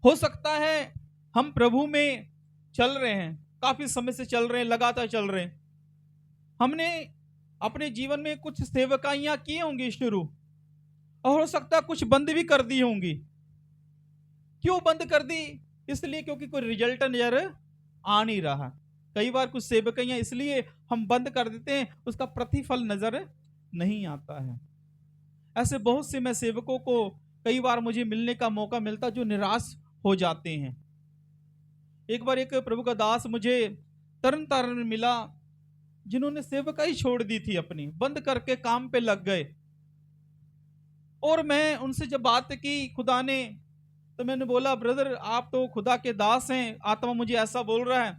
हो सकता है हम प्रभु में चल रहे हैं, काफी समय से चल रहे हैं, लगातार चल रहे हैं। हमने अपने जीवन में कुछ सेवकाइयां की होंगी शुरू, और हो सकता है कुछ बंद भी कर दी होंगी। क्यों बंद कर दी? इसलिए क्योंकि कोई रिजल्ट नजर आ नहीं रहा। कई बार कुछ सेवकाइयां इसलिए हम बंद कर देते हैं, उसका प्रतिफल नजर नहीं आता है। ऐसे बहुत से मैं सेवकों को कई बार मुझे मिलने का मौका मिलता जो निराश हो जाते हैं। एक बार एक प्रभु का दास मुझे तरन तारण में मिला, जिन्होंने सेवकाई छोड़ दी थी, अपनी बंद करके काम पे लग गए। और मैं उनसे जब बात की खुदा ने, तो मैंने बोला, ब्रदर आप तो खुदा के दास हैं, आत्मा मुझे ऐसा बोल रहा है।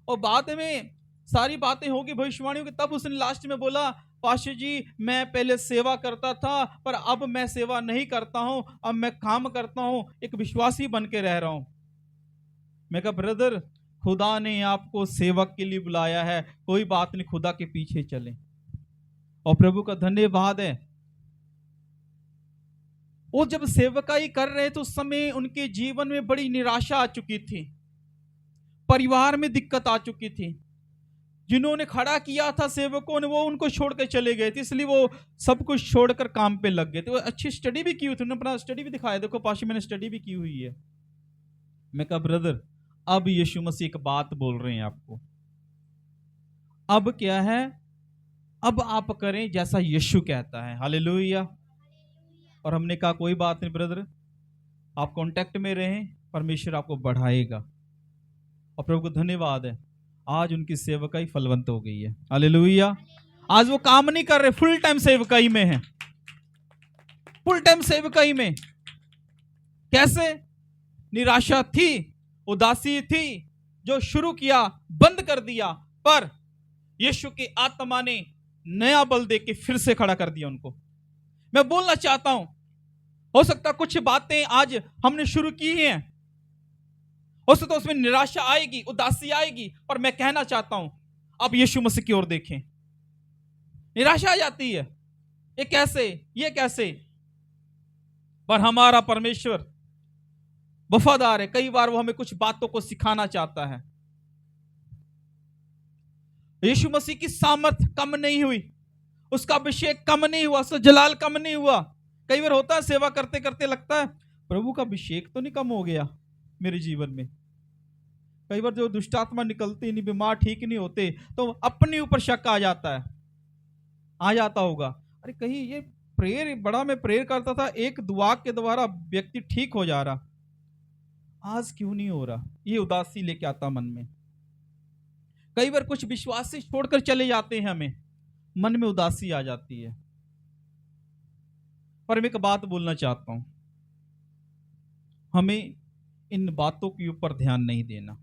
और बाद में सारी बातें होगी भविष्यवाणियों की, तब उसने लास्ट में बोला, पाशा जी मैं पहले सेवा करता था, पर अब मैं सेवा नहीं करता हूं, अब मैं काम करता हूं, एक विश्वासी बन के रह रहा हूं। मैं कहा ब्रदर, खुदा ने आपको सेवक के लिए बुलाया है, कोई बात नहीं, खुदा के पीछे चले। और प्रभु का धन्यवाद है, वो जब सेवकाई कर रहे थे उस समय उनके जीवन में बड़ी निराशा आ चुकी थी, परिवार में दिक्कत आ चुकी थी। जिन्होंने खड़ा किया था सेवकों ने, वो उनको छोड़ के चले गए थे, इसलिए वो सब कुछ छोड़कर काम पे लग गए थे। वो अच्छी स्टडी भी की हुई थी, उन्होंने अपना स्टडी भी दिखाया, देखो पाशा मैंने स्टडी भी की हुई है। मैं कहा ब्रदर, अब यीशु मसीह एक बात बोल रहे हैं आपको, अब क्या है, अब आप करें जैसा यीशु कहता है। हालेलुया। और हमने कहा कोई बात नहीं ब्रदर, आप कांटेक्ट में रहें, परमेश्वर आपको बढ़ाएगा। और प्रभु को धन्यवाद है, आज उनकी सेवकाई फलवंत हो गई है। हालेलुया। आज वो काम नहीं कर रहे, फुल टाइम सेवकाई में है, फुल टाइम सेवकाई में। कैसे? निराशा थी, उदासी थी, जो शुरू किया बंद कर दिया, पर यीशु की आत्मा ने नया बल दे के फिर से खड़ा कर दिया उनको। मैं बोलना चाहता हूं, हो सकता कुछ बातें आज हमने शुरू की हैं, हो सकता उसमें निराशा आएगी, उदासी आएगी, पर मैं कहना चाहता हूं अब यीशु मसीह की ओर देखें। निराशा आ जाती है, ये कैसे, ये कैसे, पर हमारा परमेश्वर वफादार है। कई बार वो हमें कुछ बातों को सिखाना चाहता है। यीशु मसीह की सामर्थ कम नहीं हुई, उसका अभिषेक कम नहीं हुआ, उसका जलाल कम नहीं हुआ। कई बार होता है सेवा करते करते लगता है प्रभु का अभिषेक तो नहीं कम हो गया मेरे जीवन में। कई बार जो दुष्ट आत्मा निकलती नहीं, बीमार ठीक नहीं होते, तो अपने ऊपर शक आ जाता है, आ जाता होगा, अरे कहीं ये प्रेयर बड़ा मैं प्रेयर करता था, एक दुआ के द्वारा व्यक्ति ठीक हो जा रहा, आज क्यों नहीं हो रहा? ये उदासी लेके आता मन में। कई बार कुछ विश्वासी छोड़कर चले जाते हैं, हमें मन में उदासी आ जाती है। पर मैं एक बात बोलना चाहता हूं, हमें इन बातों के ऊपर ध्यान नहीं देना।